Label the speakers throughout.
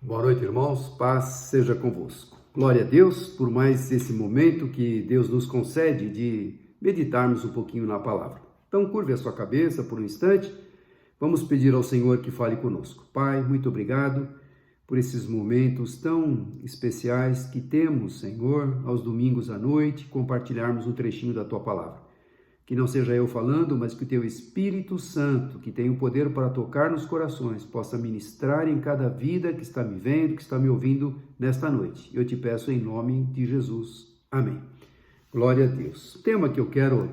Speaker 1: Boa noite, irmãos. Paz seja convosco. Glória a Deus por mais esse momento que Deus nos concede de meditarmos um pouquinho na palavra. Então, curve a sua cabeça por um instante. Vamos pedir ao Senhor que fale conosco. Pai, muito obrigado por esses momentos tão especiais que temos, Senhor, aos domingos à noite, compartilharmos um trechinho da Tua palavra. Que não seja eu falando, mas que o Teu Espírito Santo, que tem o poder para tocar nos corações, possa ministrar em cada vida que está me vendo, que está me ouvindo nesta noite. Eu te peço em nome de Jesus. Amém. Glória a Deus. O tema que eu quero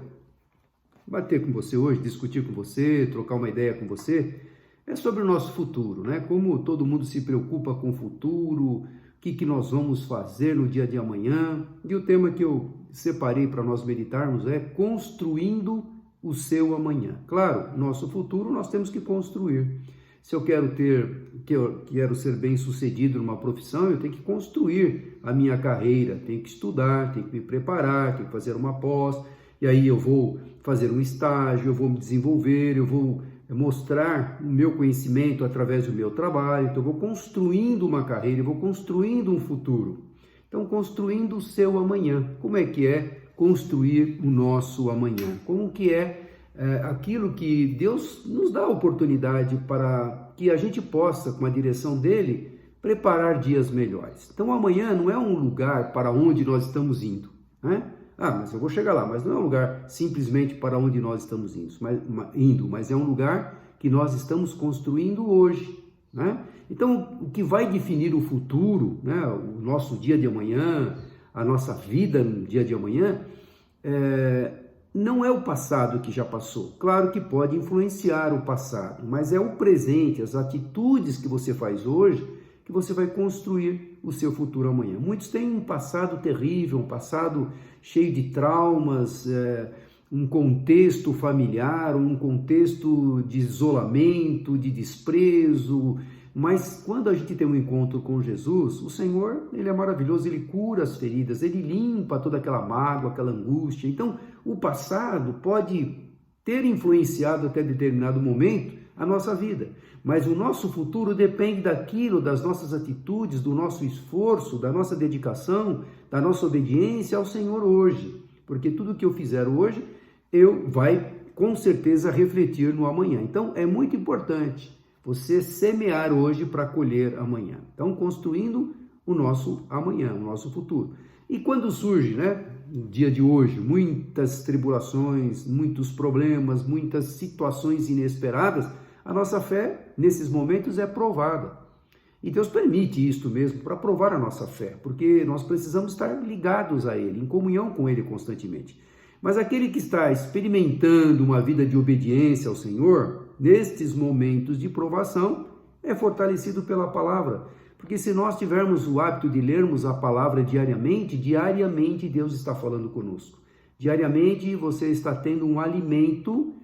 Speaker 1: bater com você hoje, discutir com você, trocar uma ideia com você, é sobre o nosso futuro, né? Como todo mundo se preocupa com o futuro, o que nós vamos fazer no dia de amanhã. E o tema que eu separei para nós meditarmos é construindo o seu amanhã. Claro, nosso futuro nós temos que construir. Se eu quero ser bem-sucedido numa profissão, eu tenho que construir a minha carreira, tenho que estudar, tenho que me preparar, tenho que fazer uma pós, e aí eu vou fazer um estágio, eu vou me desenvolver, eu vou mostrar o meu conhecimento através do meu trabalho. Então eu vou construindo uma carreira, eu vou construindo um futuro. Então, construindo o seu amanhã. Como é que é construir o nosso amanhã? Como que é aquilo que Deus nos dá a oportunidade para que a gente possa, com a direção dele, preparar dias melhores. Então, amanhã não é um lugar para onde nós estamos indo, né? Mas eu vou chegar lá, mas não é um lugar simplesmente para onde nós estamos indo, mas é um lugar que nós estamos construindo hoje, né? Então, o que vai definir o futuro, né, o nosso dia de amanhã, a nossa vida no dia de amanhã, não é o passado que já passou. Claro que pode influenciar o passado, mas é o presente, as atitudes que você faz hoje, que você vai construir o seu futuro amanhã. Muitos têm um passado terrível, um passado cheio de traumas, um contexto familiar, um contexto de isolamento, de desprezo, mas quando a gente tem um encontro com Jesus, o Senhor, ele é maravilhoso, ele cura as feridas, ele limpa toda aquela mágoa, aquela angústia. Então, o passado pode ter influenciado até determinado momento a nossa vida, mas o nosso futuro depende daquilo, das nossas atitudes, do nosso esforço, da nossa dedicação, da nossa obediência ao Senhor hoje, porque tudo que eu fizer hoje, vai com certeza refletir no amanhã. Então, é muito importante você semear hoje para colher amanhã. Então, construindo o nosso amanhã, o nosso futuro. E quando surge, né, no dia de hoje, muitas tribulações, muitos problemas, muitas situações inesperadas, a nossa fé, nesses momentos, é provada. E Deus permite isso mesmo, para provar a nossa fé, porque nós precisamos estar ligados a Ele, em comunhão com Ele constantemente. Mas aquele que está experimentando uma vida de obediência ao Senhor, nestes momentos de provação, é fortalecido pela palavra. Porque se nós tivermos o hábito de lermos a palavra diariamente Deus está falando conosco. Diariamente você está tendo um alimento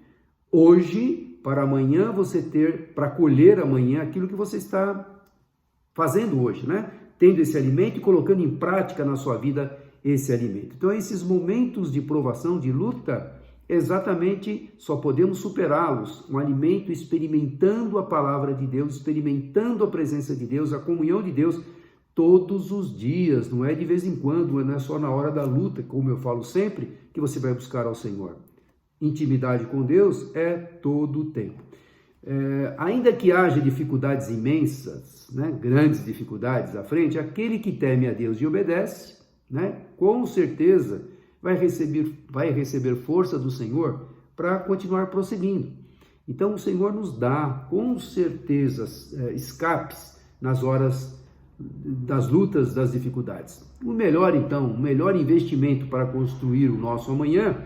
Speaker 1: hoje, para amanhã você ter, para colher amanhã aquilo que você está fazendo hoje, né? Tendo esse alimento e colocando em prática na sua vida esse alimento. Então, esses momentos de provação, de luta, exatamente só podemos superá-los com alimento, experimentando a palavra de Deus, experimentando a presença de Deus, a comunhão de Deus todos os dias, não é de vez em quando, não é só na hora da luta, como eu falo sempre, que você vai buscar ao Senhor. Intimidade com Deus é todo o tempo. Ainda que haja dificuldades imensas, né, grandes dificuldades à frente, aquele que teme a Deus e obedece, né, com certeza vai receber força do Senhor para continuar prosseguindo. Então o Senhor nos dá com certeza escapes nas horas das lutas, das dificuldades. O melhor investimento para construir o nosso amanhã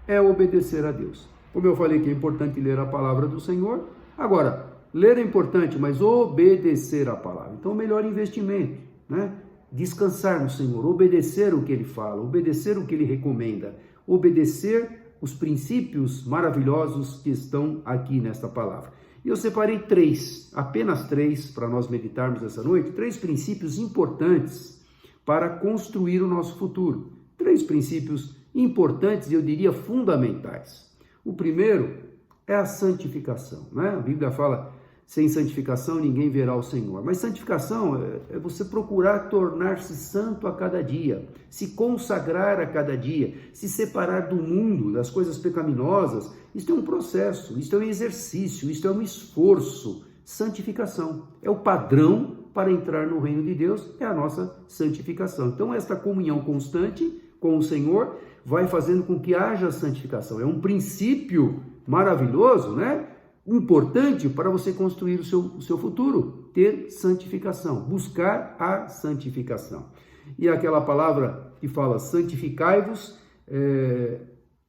Speaker 1: é obedecer a Deus. Como eu falei que é importante ler a palavra do Senhor, agora, ler é importante, mas obedecer a palavra. Então o melhor investimento, né? Descansar no Senhor, obedecer o que Ele fala, obedecer o que Ele recomenda, obedecer os princípios maravilhosos que estão aqui nesta palavra. E eu separei apenas três, para nós meditarmos essa noite, 3 princípios importantes para construir o nosso futuro. 3 princípios importantes, eu diria fundamentais. O primeiro é a santificação, né? A Bíblia fala, Sem santificação ninguém verá o Senhor. Mas santificação é você procurar tornar-se santo a cada dia, se consagrar a cada dia, se separar do mundo, das coisas pecaminosas. Isto é um processo, isto é um exercício, isto é um esforço. Santificação é o padrão para entrar no reino de Deus, é a nossa santificação. Então esta comunhão constante com o Senhor vai fazendo com que haja santificação. É um princípio maravilhoso, né? Importante para você construir o seu futuro, ter santificação, buscar a santificação. E aquela palavra que fala santificai-vos,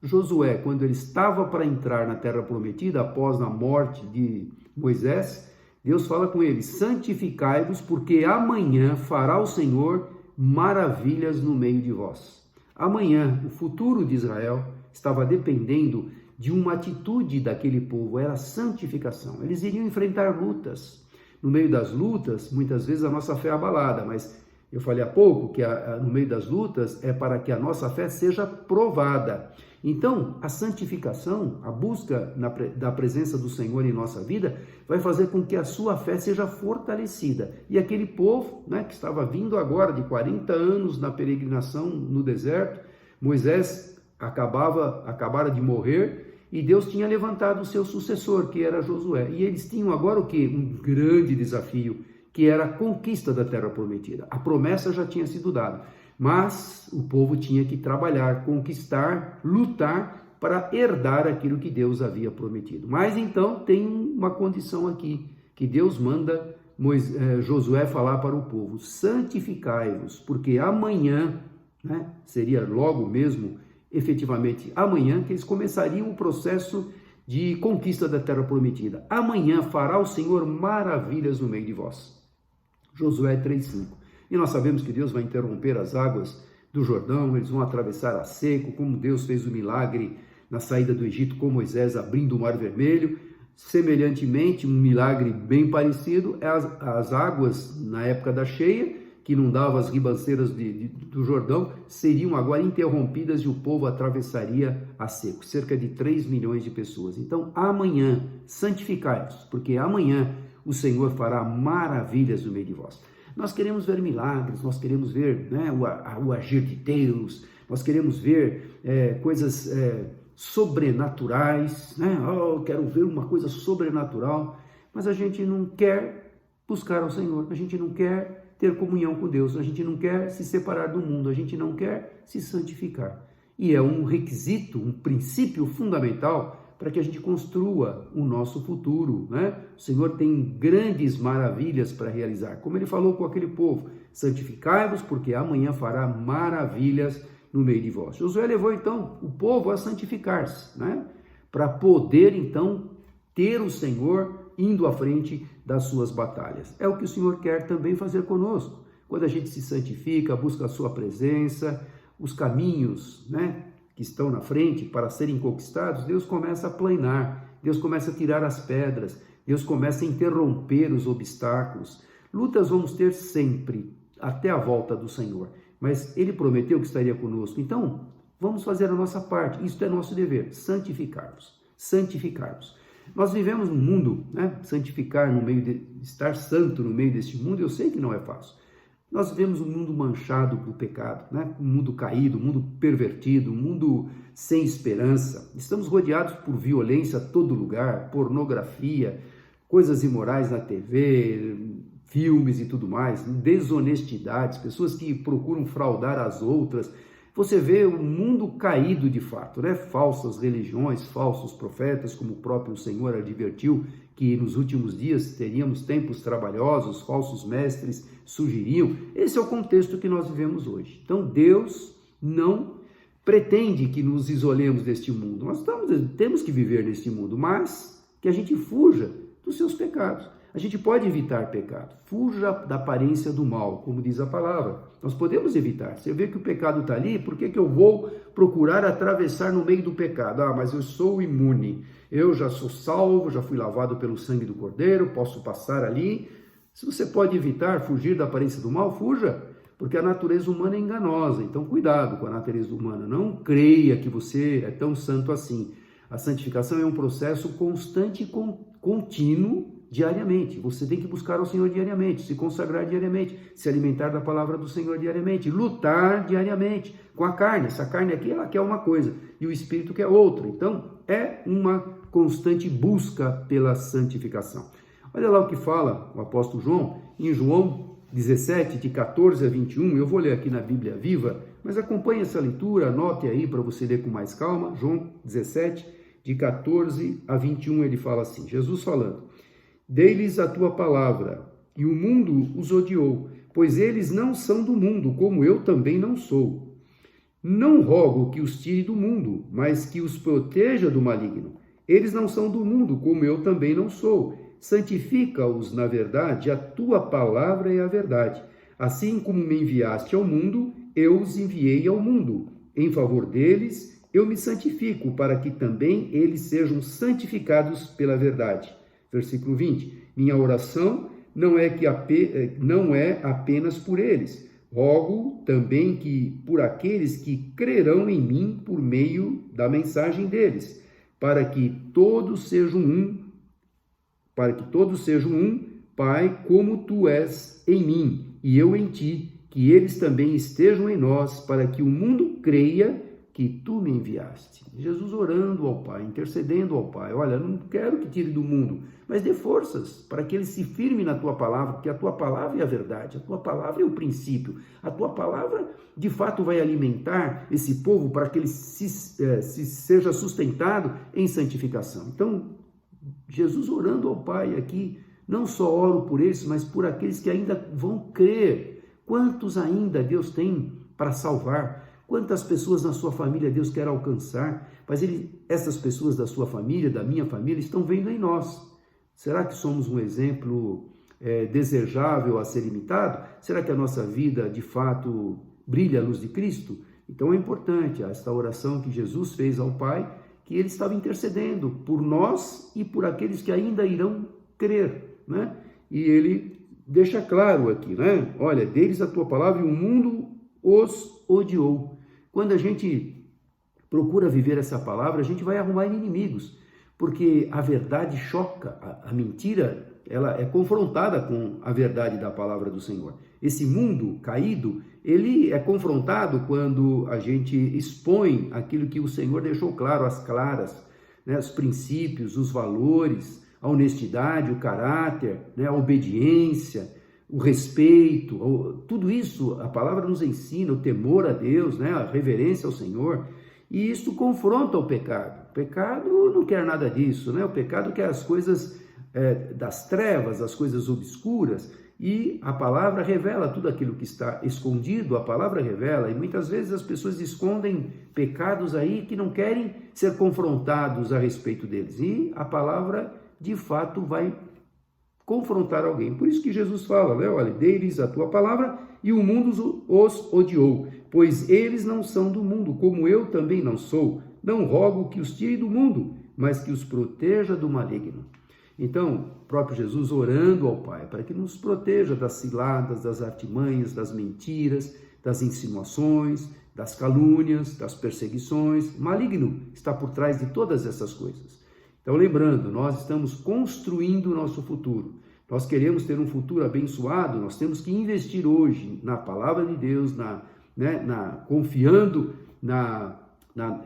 Speaker 1: Josué, quando ele estava para entrar na terra prometida, após a morte de Moisés, Deus fala com ele, santificai-vos, porque amanhã fará o Senhor maravilhas no meio de vós. Amanhã, o futuro de Israel estava dependendo de uma atitude daquele povo, era a santificação. Eles iriam enfrentar lutas. No meio das lutas, muitas vezes a nossa fé é abalada, mas eu falei há pouco que no meio das lutas é para que a nossa fé seja provada. Então, a santificação, a busca da presença do Senhor em nossa vida, vai fazer com que a sua fé seja fortalecida. E aquele povo, né, que estava vindo agora de 40 anos na peregrinação no deserto, Moisés acabara de morrer, e Deus tinha levantado o seu sucessor, que era Josué. E eles tinham agora o quê? Um grande desafio, que era a conquista da terra prometida. A promessa já tinha sido dada, mas o povo tinha que trabalhar, conquistar, lutar para herdar aquilo que Deus havia prometido. Mas então tem uma condição aqui, que Deus manda Josué falar para o povo, santificai-vos, porque amanhã, né, seria logo mesmo, efetivamente amanhã, que eles começariam o processo de conquista da terra prometida. Amanhã fará o Senhor maravilhas no meio de vós. Josué 3,5. E nós sabemos que Deus vai interromper as águas do Jordão, eles vão atravessar a seco, como Deus fez o milagre na saída do Egito com Moisés abrindo o Mar Vermelho. Semelhantemente, um milagre bem parecido é as águas na época da cheia, que inundava as ribanceiras do Jordão, seriam agora interrompidas e o povo atravessaria a seco, cerca de 3 milhões de pessoas. Então, amanhã, santificai-vos, porque amanhã o Senhor fará maravilhas no meio de vós. Nós queremos ver milagres, nós queremos ver, né, o agir de Deus, nós queremos ver coisas sobrenaturais, né? Eu quero ver uma coisa sobrenatural, mas a gente não quer buscar ao Senhor, a gente não quer ter comunhão com Deus, a gente não quer se separar do mundo, a gente não quer se santificar. E é um requisito, um princípio fundamental para que a gente construa o nosso futuro, né? O Senhor tem grandes maravilhas para realizar, como ele falou com aquele povo, santificai-vos, porque amanhã fará maravilhas no meio de vós. Josué levou então o povo a santificar-se, né? Para poder então ter o Senhor indo à frente das suas batalhas. É o que o Senhor quer também fazer conosco. Quando a gente se santifica, busca a sua presença, os caminhos, né, que estão na frente para serem conquistados, Deus começa a planar, Deus começa a tirar as pedras, Deus começa a interromper os obstáculos. Lutas vamos ter sempre, até a volta do Senhor, mas Ele prometeu que estaria conosco. Então, vamos fazer a nossa parte, isso é nosso dever, santificar-vos, santificar-vos. Nós vivemos num mundo, né, santificar no meio de estar santo no meio deste mundo, eu sei que não é fácil. Nós vivemos um mundo manchado pelo pecado, né? Um mundo caído, um mundo pervertido, um mundo sem esperança. Estamos rodeados por violência a todo lugar, pornografia, coisas imorais na TV, filmes e tudo mais, desonestidades, pessoas que procuram fraudar as outras. Você vê um mundo caído de fato, né? Falsas religiões, falsos profetas, como o próprio Senhor advertiu que nos últimos dias teríamos tempos trabalhosos, falsos mestres surgiriam. Esse é o contexto que nós vivemos hoje. Então Deus não pretende que nos isolemos deste mundo. Nós temos que viver neste mundo, mas que a gente fuja dos seus pecados. A gente pode evitar pecado. Fuja da aparência do mal, como diz a palavra. Nós podemos evitar. Você vê que o pecado está ali, por que eu vou procurar atravessar no meio do pecado? Ah, mas eu sou imune. Eu já sou salvo, já fui lavado pelo sangue do Cordeiro, posso passar ali. Se você pode evitar, fugir da aparência do mal, fuja. Porque a natureza humana é enganosa. Então, cuidado com a natureza humana. Não creia que você é tão santo assim. A santificação é um processo constante e contínuo, diariamente. Você tem que buscar ao Senhor diariamente, se consagrar diariamente, se alimentar da palavra do Senhor diariamente, lutar diariamente com a carne. Essa carne aqui, ela quer uma coisa e o espírito quer outra. Então, é uma constante busca pela santificação. Olha lá o que fala o apóstolo João, em João 17, de 14 a 21, eu vou ler aqui na Bíblia Viva, mas acompanhe essa leitura, anote aí para você ler com mais calma. João 17, de 14 a 21, ele fala assim, Jesus falando: dei-lhes a tua palavra, e o mundo os odiou, pois eles não são do mundo, como eu também não sou. Não rogo que os tire do mundo, mas que os proteja do maligno. Eles não são do mundo, como eu também não sou. Santifica-os na verdade, a tua palavra é a verdade. Assim como me enviaste ao mundo, eu os enviei ao mundo. Em favor deles, eu me santifico, para que também eles sejam santificados pela verdade. Versículo 20. Minha oração não é apenas por eles. Rogo também que por aqueles que crerão em mim por meio da mensagem deles, para que todos sejam um, Pai, como tu és em mim e eu em ti, que eles também estejam em nós, para que o mundo creia que tu me enviaste. Jesus orando ao Pai, intercedendo ao Pai. Olha, não quero que tire do mundo, mas dê forças para que ele se firme na tua palavra, porque a tua palavra é a verdade, a tua palavra é o princípio, a tua palavra de fato vai alimentar esse povo para que ele seja sustentado em santificação. Então, Jesus orando ao Pai aqui, não só oro por esses, mas por aqueles que ainda vão crer. Quantos ainda Deus tem para salvar? Quantas pessoas na sua família Deus quer alcançar? Mas essas pessoas da sua família, da minha família, estão vendo em nós. Será que somos um exemplo desejável a ser imitado? Será que a nossa vida, de fato, brilha a luz de Cristo? Então é importante esta oração que Jesus fez ao Pai, que ele estava intercedendo por nós e por aqueles que ainda irão crer, né? E ele deixa claro aqui, né? Olha, deles a tua palavra e o mundo os odiou. Quando a gente procura viver essa palavra, a gente vai arrumar inimigos, porque a verdade choca, a mentira, ela é confrontada com a verdade da palavra do Senhor. Esse mundo caído, ele é confrontado quando a gente expõe aquilo que o Senhor deixou claro, as claras, né? Os princípios, os valores, a honestidade, o caráter, né? A obediência, o respeito, tudo isso a palavra nos ensina, o temor a Deus, né? A reverência ao Senhor, e isso confronta o pecado. O pecado não quer nada disso, né? O pecado quer as coisas das trevas, as coisas obscuras, e a palavra revela tudo aquilo que está escondido, a palavra revela, e muitas vezes as pessoas escondem pecados aí que não querem ser confrontados a respeito deles, e a palavra de fato vai confrontar alguém. Por isso que Jesus fala, né? Olha, dei-lhes a tua palavra e o mundo os odiou, pois eles não são do mundo, como eu também não sou. Não rogo que os tire do mundo, mas que os proteja do maligno. Então, o próprio Jesus orando ao Pai para que nos proteja das ciladas, das artimanhas, das mentiras, das insinuações, das calúnias, das perseguições. O maligno está por trás de todas essas coisas. Então, lembrando, nós estamos construindo o nosso futuro. Nós queremos ter um futuro abençoado, nós temos que investir hoje na palavra de Deus, confiando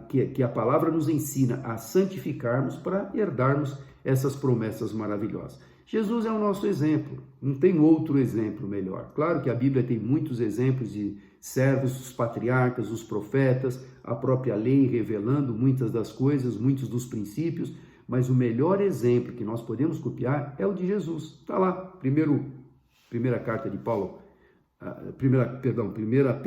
Speaker 1: que a palavra nos ensina a santificarmos para herdarmos essas promessas maravilhosas. Jesus é o nosso exemplo, não tem outro exemplo melhor. Claro que a Bíblia tem muitos exemplos de servos, os patriarcas, os profetas, a própria lei revelando muitas das coisas, muitos dos princípios, mas o melhor exemplo que nós podemos copiar é o de Jesus. Está lá, primeira carta de Paulo, 1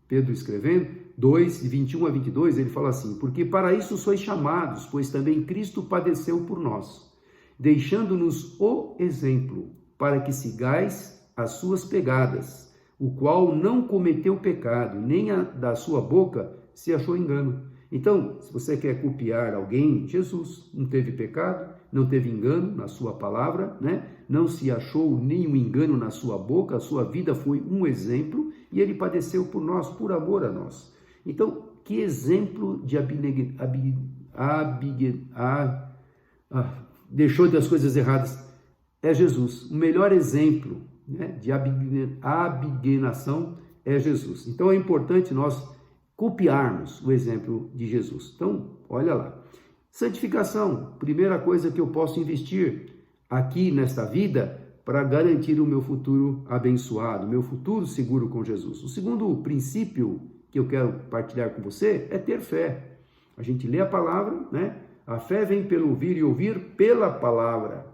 Speaker 1: Pedro escrevendo, 2, de 21 a 22, ele fala assim: porque para isso sois chamados, pois também Cristo padeceu por nós, deixando-nos o exemplo, para que sigais as suas pegadas, o qual não cometeu pecado, nem da sua boca se achou engano. Então, se você quer copiar alguém, Jesus não teve pecado, não teve engano na sua palavra, né? Não se achou nenhum engano na sua boca, a sua vida foi um exemplo e ele padeceu por nós, por amor a nós. Então, que exemplo de deixou das coisas erradas, é Jesus. O melhor exemplo, né, de abnegação é Jesus. Então é importante nós copiarmos o exemplo de Jesus. Então, olha lá. Santificação, primeira coisa que eu posso investir aqui nesta vida para garantir o meu futuro abençoado, o meu futuro seguro com Jesus. O segundo princípio que eu quero partilhar com você é ter fé. A gente lê a palavra, né? A fé vem pelo ouvir e ouvir pela palavra.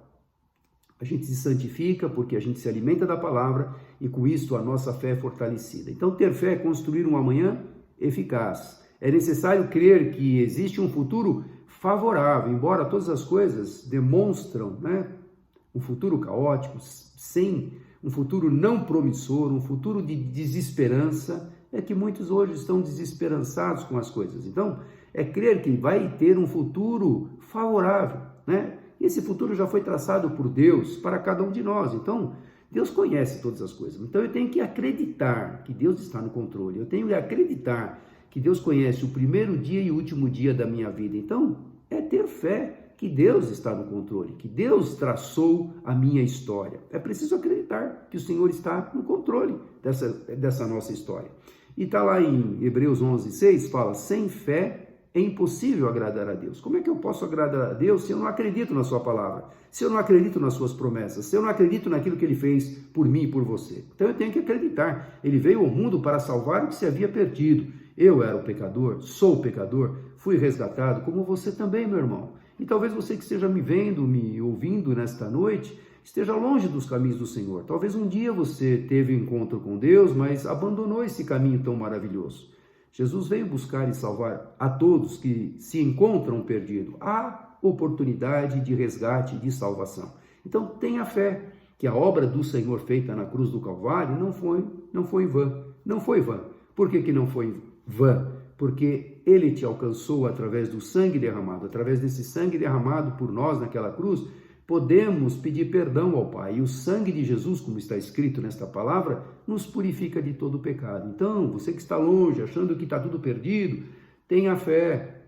Speaker 1: A gente se santifica porque a gente se alimenta da palavra e com isso a nossa fé é fortalecida. Então, ter fé é construir um amanhã eficaz. É necessário crer que existe um futuro favorável, embora todas as coisas demonstram, né, um futuro caótico, sem um futuro não promissor, um futuro de desesperança, é que muitos hoje estão desesperançados com as coisas. Então, é crer que vai ter um futuro favorável, né? Esse futuro já foi traçado por Deus para cada um de nós. Então, Deus conhece todas as coisas. Então, eu tenho que acreditar que Deus está no controle. Eu tenho que acreditar que Deus conhece o primeiro dia e o último dia da minha vida. Então, é ter fé que Deus está no controle, que Deus traçou a minha história. É preciso acreditar que o Senhor está no controle dessa nossa história. E está lá em Hebreus 11:6, fala, sem fé é impossível agradar a Deus. Como é que eu posso agradar a Deus se eu não acredito na sua palavra? Se eu não acredito nas suas promessas? Se eu não acredito naquilo que Ele fez por mim e por você? Então eu tenho que acreditar. Ele veio ao mundo para salvar o que se havia perdido. Eu era o pecador, sou o pecador, fui resgatado, como você também, meu irmão. E talvez você que esteja me vendo, me ouvindo nesta noite, esteja longe dos caminhos do Senhor. Talvez um dia você teve um encontro com Deus, mas abandonou esse caminho tão maravilhoso. Jesus veio buscar e salvar a todos que se encontram perdidos. Há oportunidade de resgate e de salvação. Então tenha fé que a obra do Senhor feita na cruz do Calvário não foi vã. Não foi vã. Por que não foi vã? Porque Ele te alcançou através do sangue derramado. Através desse sangue derramado por nós naquela cruz, podemos pedir perdão ao Pai. E o sangue de Jesus, como está escrito nesta palavra, nos purifica de todo pecado. Então, você que está longe, achando que está tudo perdido, tenha fé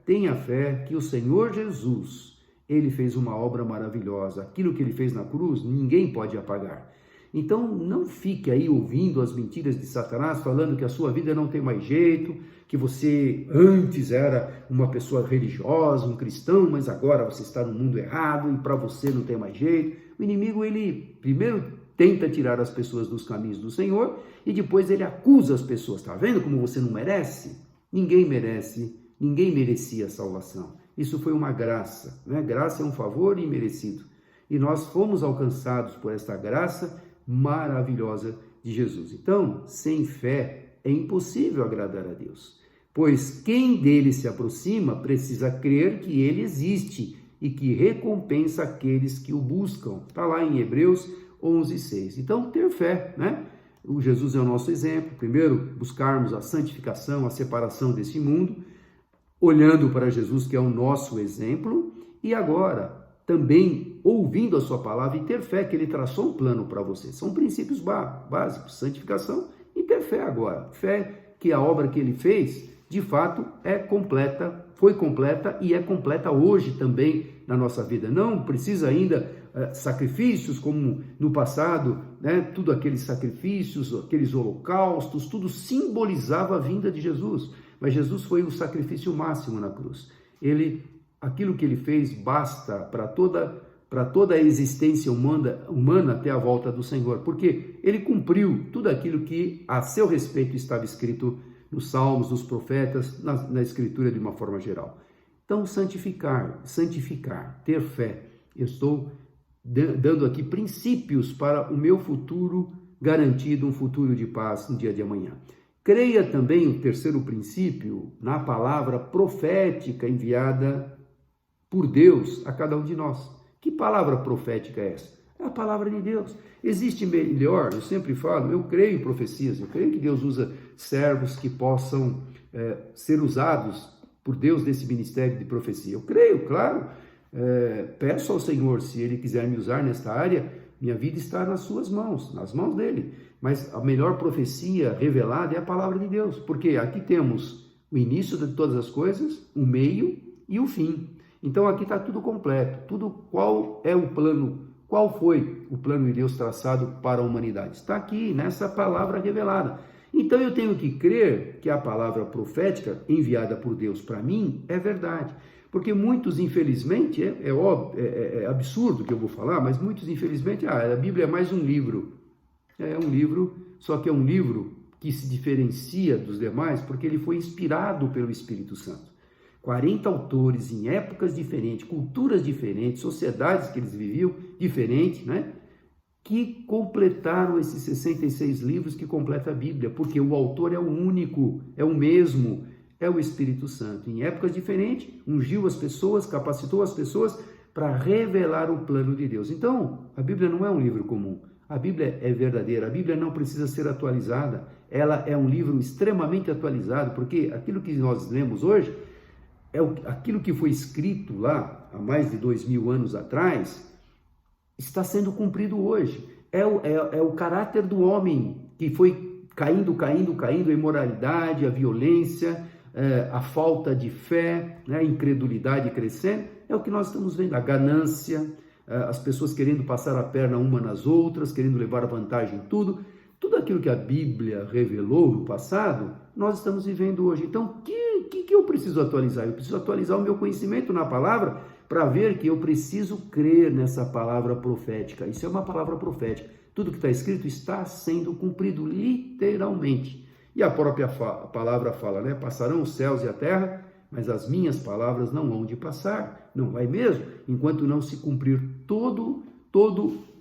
Speaker 1: que o Senhor Jesus, Ele fez uma obra maravilhosa. Aquilo que Ele fez na cruz, ninguém pode apagar. Então, não fique aí ouvindo as mentiras de Satanás, falando que a sua vida não tem mais jeito, que você antes era uma pessoa religiosa, um cristão, mas agora você está no mundo errado e para você não tem mais jeito. O inimigo, ele primeiro tenta tirar as pessoas dos caminhos do Senhor e depois ele acusa as pessoas. Está vendo como você não merece? Ninguém merece, ninguém merecia a salvação. Isso foi uma graça, né? Graça é um favor imerecido. E nós fomos alcançados por esta graça maravilhosa de Jesus. Então, sem fé é impossível agradar a Deus, pois quem dele se aproxima precisa crer que ele existe e que recompensa aqueles que o buscam. Está lá em Hebreus 11:6. Então, ter fé, né? O Jesus é o nosso exemplo. Primeiro, buscarmos a santificação, a separação desse mundo, olhando para Jesus, que é o nosso exemplo, e agora também ouvindo a sua palavra e ter fé que Ele traçou um plano para você. São princípios básicos, santificação e ter fé agora. Fé que a obra que Ele fez, de fato, é completa, foi completa e é completa hoje também na nossa vida. Não precisa ainda sacrifícios como no passado, né? Tudo aqueles sacrifícios, aqueles holocaustos, tudo simbolizava a vinda de Jesus. Mas Jesus foi o sacrifício máximo na cruz. Aquilo que Ele fez basta para toda a existência humana até a volta do Senhor, porque Ele cumpriu tudo aquilo que a seu respeito estava escrito nos Salmos, nos profetas, na Escritura de uma forma geral. Então, santificar, ter fé. Eu estou dando aqui princípios para o meu futuro garantido, um futuro de paz no dia de amanhã. Creia também o terceiro princípio na palavra profética enviada por Deus a cada um de nós. Que palavra profética é essa? É a palavra de Deus. Existe melhor? Eu sempre falo, eu creio em profecias, eu creio que Deus usa servos que possam ser usados por Deus nesse ministério de profecia. Eu creio, claro, peço ao Senhor, se Ele quiser me usar nesta área, minha vida está nas suas mãos, nas mãos dEle. Mas a melhor profecia revelada é a palavra de Deus, porque aqui temos o início de todas as coisas, o meio e o fim. Então aqui está tudo completo, qual é o plano, Qual foi o plano de Deus traçado para a humanidade? Está aqui, nessa palavra revelada. Então eu tenho que crer que a palavra profética enviada por Deus para mim é verdade. Porque muitos, infelizmente, é absurdo que eu vou falar, mas muitos, infelizmente, a Bíblia é mais um livro. É um livro, só que é um livro que se diferencia dos demais porque ele foi inspirado pelo Espírito Santo. 40 autores em épocas diferentes, culturas diferentes, sociedades que eles viviam diferentes, né? Que completaram esses 66 livros que completa a Bíblia, porque o autor é o único, é o mesmo, é o Espírito Santo. Em épocas diferentes, ungiu as pessoas, capacitou as pessoas para revelar o plano de Deus. Então, a Bíblia não é um livro comum. A Bíblia é verdadeira, a Bíblia não precisa ser atualizada. Ela é um livro extremamente atualizado, porque aquilo que nós lemos hoje é aquilo que foi escrito lá há mais de 2000 anos atrás, está sendo cumprido hoje. É o caráter do homem que foi caindo, a imoralidade, a violência, a falta de fé, né, a incredulidade crescendo, é o que nós estamos vendo, a ganância, as pessoas querendo passar a perna uma nas outras, querendo levar vantagem em tudo. Tudo aquilo que a Bíblia revelou no passado, nós estamos vivendo hoje. Então, o que eu preciso atualizar? Eu preciso atualizar o meu conhecimento na palavra para ver que eu preciso crer nessa palavra profética. Isso é uma palavra profética. Tudo que está escrito está sendo cumprido literalmente. E a própria palavra fala, né? Passarão os céus e a terra, mas as minhas palavras não hão de passar. Não vai mesmo, enquanto não se cumprir todo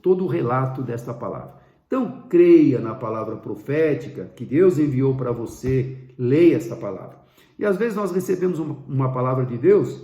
Speaker 1: o relato desta palavra. Então, creia na palavra profética que Deus enviou para você, leia esta palavra. E às vezes nós recebemos uma palavra de Deus,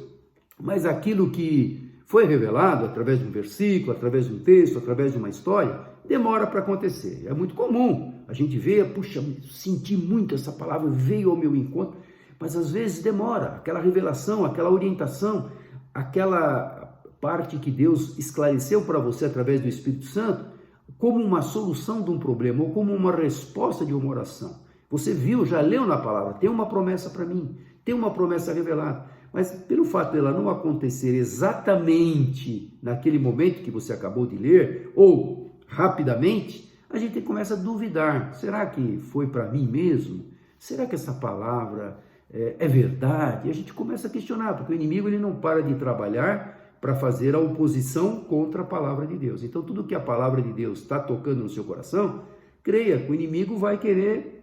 Speaker 1: mas aquilo que foi revelado através de um versículo, através de um texto, através de uma história, demora para acontecer. É muito comum a gente ver, puxa, senti muito essa palavra, veio ao meu encontro, mas às vezes demora. Aquela revelação, aquela orientação, aquela parte que Deus esclareceu para você através do Espírito Santo, como uma solução de um problema ou como uma resposta de uma oração. Você viu, já leu na palavra, tem uma promessa para mim, tem uma promessa revelada, mas pelo fato dela não acontecer exatamente naquele momento que você acabou de ler, ou rapidamente, a gente começa a duvidar. Será que foi para mim mesmo? Será que essa palavra é verdade? E a gente começa a questionar, porque o inimigo ele não para de trabalhar para fazer a oposição contra a palavra de Deus. Então, tudo que a palavra de Deus está tocando no seu coração, creia que o inimigo vai querer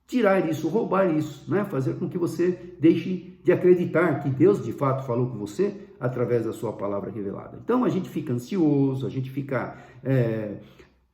Speaker 1: tirar isso, roubar isso, né? Fazer com que você deixe de acreditar que Deus de fato falou com você através da sua palavra revelada. Então, a gente fica ansioso, a gente fica...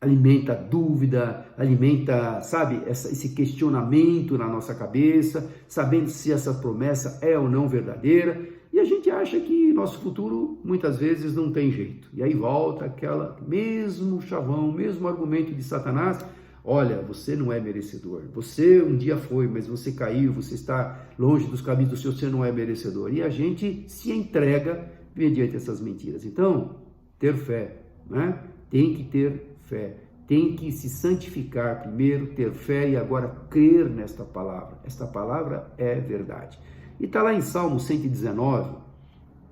Speaker 1: alimenta dúvida, alimenta, sabe, esse questionamento na nossa cabeça, sabendo se essa promessa é ou não verdadeira. E a gente acha que nosso futuro, muitas vezes, não tem jeito. E aí volta aquela mesmo chavão, mesmo argumento de Satanás. Olha, você não é merecedor. Você um dia foi, mas você caiu, você está longe dos caminhos do Senhor, você não é merecedor. E a gente se entrega mediante essas mentiras. Então, ter fé, né? Tem que ter fé. Tem que se santificar primeiro, ter fé e agora crer nesta palavra. Esta palavra é verdade. E está lá em Salmo 119,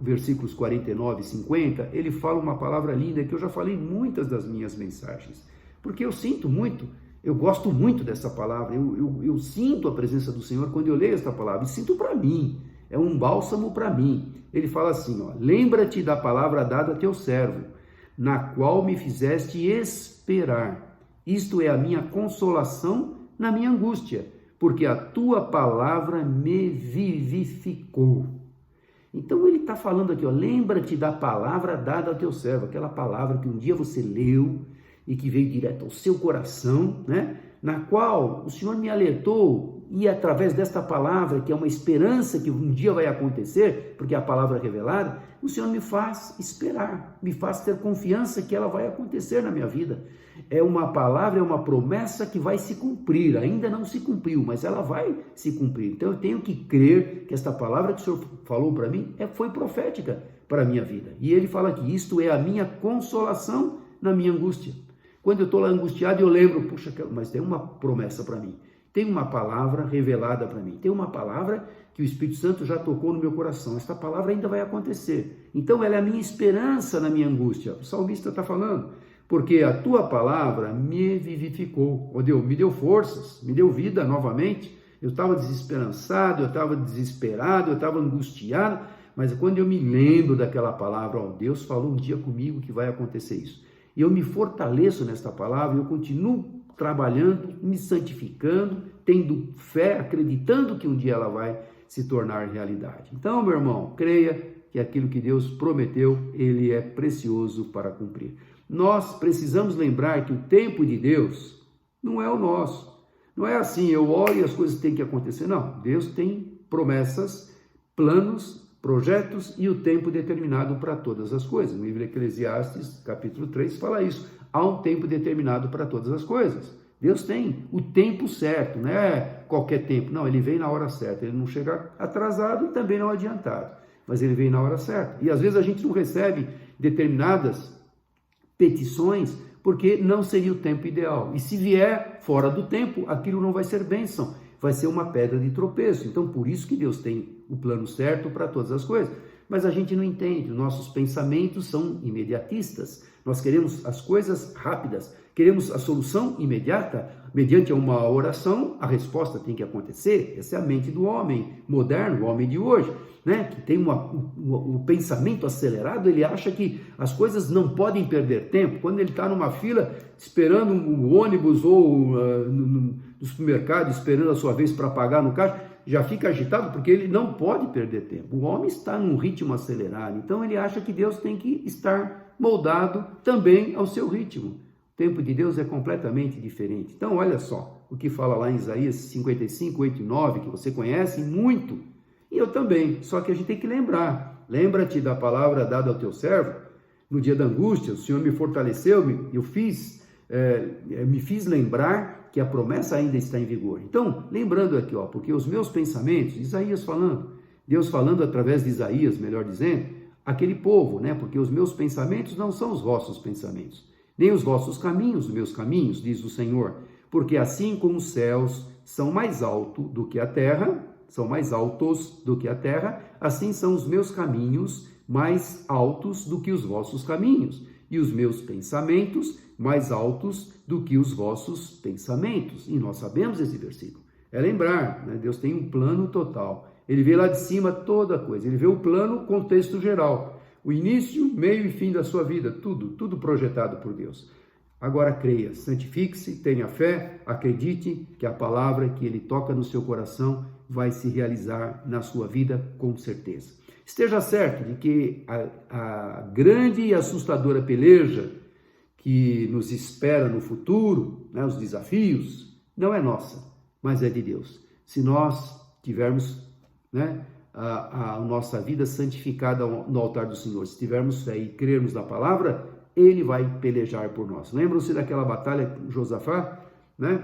Speaker 1: versículos 49 e 50, ele fala uma palavra linda que eu já falei em muitas das minhas mensagens, porque eu sinto muito, eu gosto muito dessa palavra, eu sinto a presença do Senhor quando eu leio esta palavra, e sinto para mim, é um bálsamo para mim. Ele fala assim, ó, lembra-te da palavra dada a teu servo, na qual me fizeste esperar, isto é a minha consolação na minha angústia, porque a tua palavra me vivificou. Então ele está falando aqui, ó, lembra-te da palavra dada ao teu servo, aquela palavra que um dia você leu e que veio direto ao seu coração, né? Na qual o Senhor me alertou, e através desta palavra, que é uma esperança que um dia vai acontecer, porque é a palavra revelada, o Senhor me faz esperar, me faz ter confiança que ela vai acontecer na minha vida. É uma palavra, é uma promessa que vai se cumprir, ainda não se cumpriu, mas ela vai se cumprir. Então eu tenho que crer que esta palavra que o Senhor falou para mim foi profética para a minha vida. E ele fala que isto é a minha consolação na minha angústia. Quando eu estou lá angustiado, eu lembro, puxa, mas tem uma promessa para mim. Tem uma palavra revelada para mim. Tem uma palavra que o Espírito Santo já tocou no meu coração. Esta palavra ainda vai acontecer. Então ela é a minha esperança na minha angústia. O salmista está falando, porque a tua palavra me vivificou, ó Deus, me deu forças, me deu vida novamente. Eu estava desesperançado, eu estava desesperado, eu estava angustiado, mas quando eu me lembro daquela palavra, ó, Deus falou um dia comigo que vai acontecer isso. E eu me fortaleço nesta palavra, eu continuo trabalhando, me santificando, tendo fé, acreditando que um dia ela vai se tornar realidade. Então, meu irmão, creia que aquilo que Deus prometeu, ele é precioso para cumprir. Nós precisamos lembrar que o tempo de Deus não é o nosso. Não é assim, eu oro e as coisas têm que acontecer. Não, Deus tem promessas, planos, projetos e o tempo determinado para todas as coisas. No livro de Eclesiastes, capítulo 3, fala isso. Há um tempo determinado para todas as coisas. Deus tem o tempo certo, não é qualquer tempo. Não, ele vem na hora certa. Ele não chega atrasado e também não adiantado. Mas ele vem na hora certa. E às vezes a gente não recebe determinadas petições porque não seria o tempo ideal. E se vier fora do tempo, aquilo não vai ser bênção. Vai ser uma pedra de tropeço. Então, por isso que Deus tem o plano certo para todas as coisas. Mas a gente não entende. Nossos pensamentos são imediatistas. Nós queremos as coisas rápidas. Queremos a solução imediata. Mediante uma oração, a resposta tem que acontecer. Essa é a mente do homem moderno, o homem de hoje, né? Que tem o pensamento acelerado. Ele acha que as coisas não podem perder tempo. Quando ele está numa fila, esperando o ônibus ou no supermercado, esperando a sua vez para pagar no caixa, já fica agitado porque ele não pode perder tempo. O homem está num ritmo acelerado. Então ele acha que Deus tem que estar moldado também ao seu ritmo. O tempo de Deus é completamente diferente. Então, olha só o que fala lá em Isaías 55, 8 e 9, que você conhece muito, e eu também, só que a gente tem que lembrar. Lembra-te da palavra dada ao teu servo, no dia da angústia, o Senhor me fortaleceu, me fiz lembrar que a promessa ainda está em vigor. Então, lembrando aqui, porque os meus pensamentos, Isaías falando, Deus falando através de Isaías, melhor dizendo, aquele povo, né? Porque os meus pensamentos não são os vossos pensamentos, nem os vossos caminhos, os meus caminhos, diz o Senhor, porque assim como os céus são mais altos do que a terra, assim são os meus caminhos mais altos do que os vossos caminhos, e os meus pensamentos mais altos do que os vossos pensamentos. E nós sabemos esse versículo. É lembrar, né? Deus tem um plano total. Ele vê lá de cima toda a coisa, ele vê o plano, contexto geral. O início, meio e fim da sua vida, tudo projetado por Deus. Agora creia, santifique-se, tenha fé, acredite que a palavra que ele toca no seu coração vai se realizar na sua vida com certeza. Esteja certo de que a grande e assustadora peleja que nos espera no futuro, né, os desafios, não é nossa, mas é de Deus. Se nós tivermos, né, a nossa vida santificada no altar do Senhor, se tivermos fé e crermos na palavra, ele vai pelejar por nós. Lembram-se daquela batalha com Josafá, né?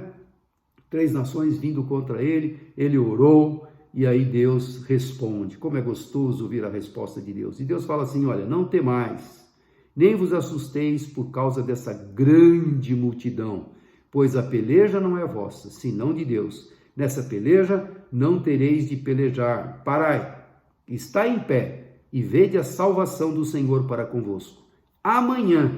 Speaker 1: 3 nações vindo contra ele orou e aí Deus responde. Como é gostoso ouvir a resposta de Deus. E Deus fala assim, olha, não temais, nem vos assusteis por causa dessa grande multidão, pois a peleja não é vossa, senão de Deus. Nessa peleja não tereis de pelejar. Parai, está em pé e vede a salvação do Senhor para convosco. Amanhã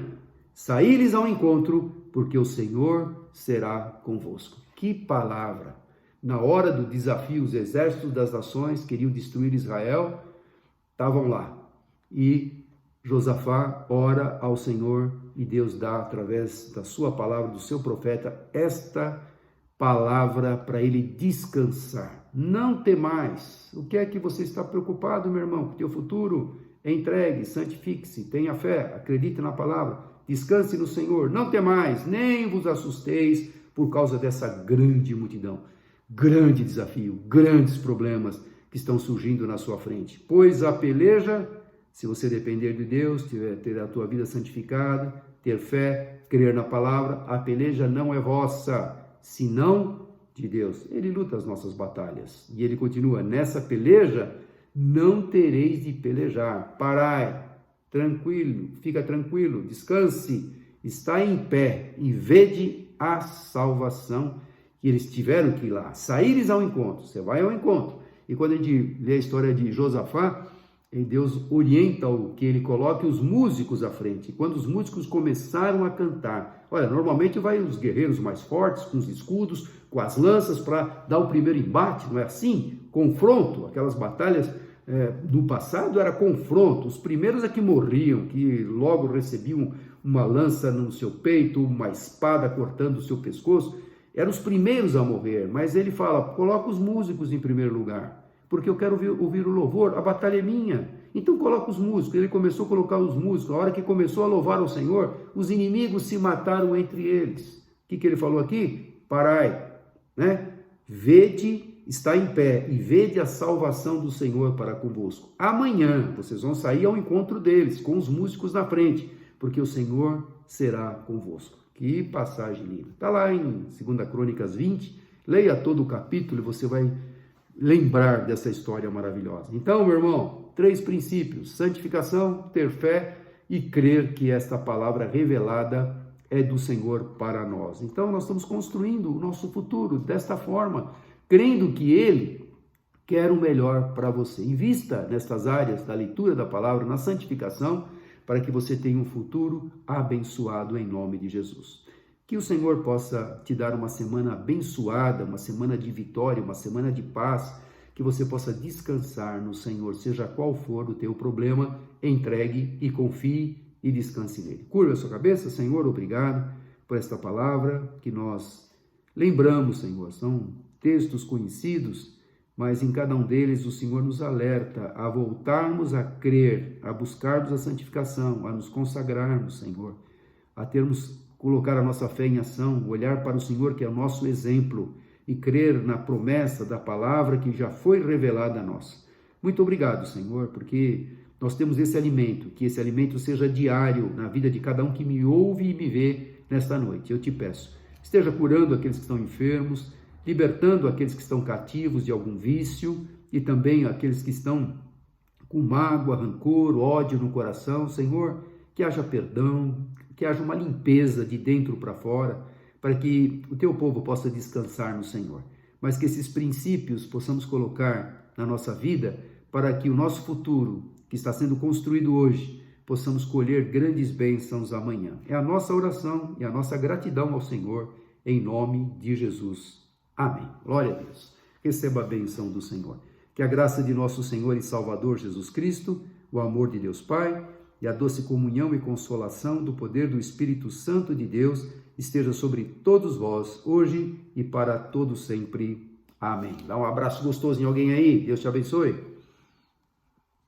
Speaker 1: saíres ao encontro, porque o Senhor será convosco. Que palavra! Na hora do desafio, os exércitos das nações queriam destruir Israel, estavam lá. E Josafá ora ao Senhor e Deus dá, através da sua palavra, do seu profeta, esta palavra para ele descansar. Não temais. O que é que você está preocupado, meu irmão? Com o teu futuro? Entregue, santifique-se, tenha fé, acredite na palavra, descanse no Senhor. Não temais, nem vos assusteis por causa dessa grande multidão. Grande desafio, grandes problemas que estão surgindo na sua frente. Pois a peleja, se você depender de Deus, ter a tua vida santificada, ter fé, crer na palavra, a peleja não é vossa, senão de Deus. Ele luta as nossas batalhas. E ele continua, nessa peleja não tereis de pelejar. Parai, tranquilo, fica tranquilo, descanse, está em pé e vede a salvação que eles tiveram que ir lá. Saíres ao encontro, você vai ao encontro E quando a gente lê a história de Josafá, Deus orienta o que ele coloque os músicos à frente. E quando os músicos começaram a cantar, olha, normalmente vai os guerreiros mais fortes, com os escudos, com as lanças, para dar o primeiro embate, não é assim? Confronto, aquelas batalhas do passado era confronto. Os primeiros é que morriam, que logo recebiam uma lança no seu peito, uma espada cortando o seu pescoço, eram os primeiros a morrer. Mas ele fala, coloca os músicos em primeiro lugar, porque eu quero ouvir o louvor, a batalha é minha. Então coloca os músicos. Ele começou a colocar os músicos. A hora que começou a louvar ao Senhor, os inimigos se mataram entre eles. O que ele falou aqui? Parai, né? Vede, está em pé, e vede a salvação do Senhor para convosco. Amanhã vocês vão sair ao encontro deles, com os músicos na frente, porque o Senhor será convosco. Que passagem linda. Está lá em 2 Crônicas 20, leia todo o capítulo e você vai lembrar dessa história maravilhosa. Então, meu irmão, 3 princípios: santificação, ter fé e crer que esta palavra revelada é do Senhor para nós. Então, nós estamos construindo o nosso futuro desta forma, crendo que Ele quer o melhor para você. Invista nestas áreas da leitura da palavra, na santificação, para que você tenha um futuro abençoado em nome de Jesus. Que o Senhor possa te dar uma semana abençoada, uma semana de vitória, uma semana de paz, que você possa descansar no Senhor, seja qual for o teu problema, entregue e confie e descanse nele. Curva a sua cabeça. Senhor, obrigado por esta palavra que nós lembramos, Senhor. São textos conhecidos, mas em cada um deles o Senhor nos alerta a voltarmos a crer, a buscarmos a santificação, a nos consagrarmos, Senhor, a colocar a nossa fé em ação, olhar para o Senhor que é o nosso exemplo e crer na promessa da palavra que já foi revelada a nós. Muito obrigado, Senhor, porque nós temos esse alimento, que esse alimento seja diário na vida de cada um que me ouve e me vê nesta noite. Eu te peço, esteja curando aqueles que estão enfermos, libertando aqueles que estão cativos de algum vício e também aqueles que estão com mágoa, rancor, ódio no coração. Senhor, que haja perdão, que haja uma limpeza de dentro para fora, para que o teu povo possa descansar no Senhor. Mas que esses princípios possamos colocar na nossa vida para que o nosso futuro, que está sendo construído hoje, possamos colher grandes bênçãos amanhã. É a nossa oração e a nossa gratidão ao Senhor, em nome de Jesus. Amém. Glória a Deus. Receba a bênção do Senhor. Que a graça de nosso Senhor e Salvador Jesus Cristo, o amor de Deus Pai e a doce comunhão e consolação do poder do Espírito Santo de Deus esteja sobre todos vós, hoje e para todos sempre. Amém. Dá um abraço gostoso em alguém aí. Deus te abençoe.